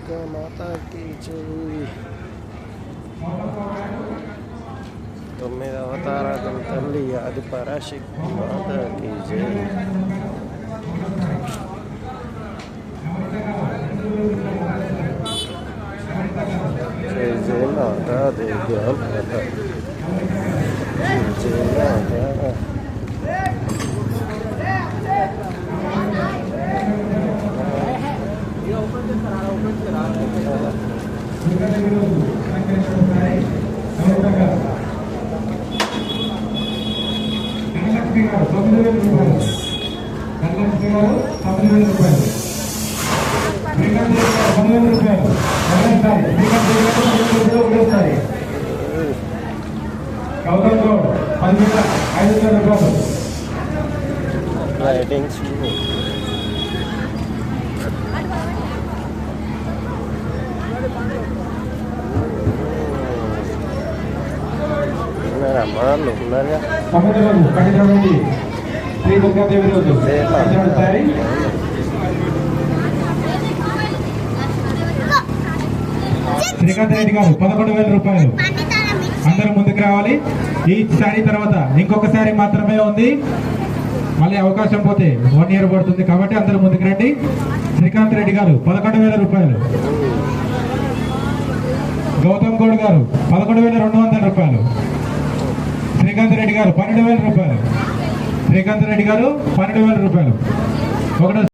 దుర్గా మాతాకి జై. 9వ అవతారం తల్లి ఆది పరాశక్తి మాతాకి జై. జై జై మాతా దుర్గా మాతా. జై మాతా. లైటింగ్స్ అమ్మాళ్ళు ఉన్నారుగా. శ్రీకాంత్ రెడ్డి గారు 11,000 రూపాయలు. అందరూ ముందుకు రావాలి. ఈ సారీ తర్వాత ఇంకొక సారీ మాత్రమే ఉంది, మళ్ళీ అవకాశం పోతే 1 ఇయర్ పడుతుంది కాబట్టి అందరూ ముందుకు రండి. శ్రీకాంత్ రెడ్డి గారు 11,000 రూపాయలు. గౌతమ్ గౌడ్ గారు 11,200 రూపాయలు. శ్రీకాంత్ రెడ్డి గారు 12,000 రూపాయలు. శ్రీకాంత్ రెడ్డి గారు 12,000 రూపాయలు. ఒకటో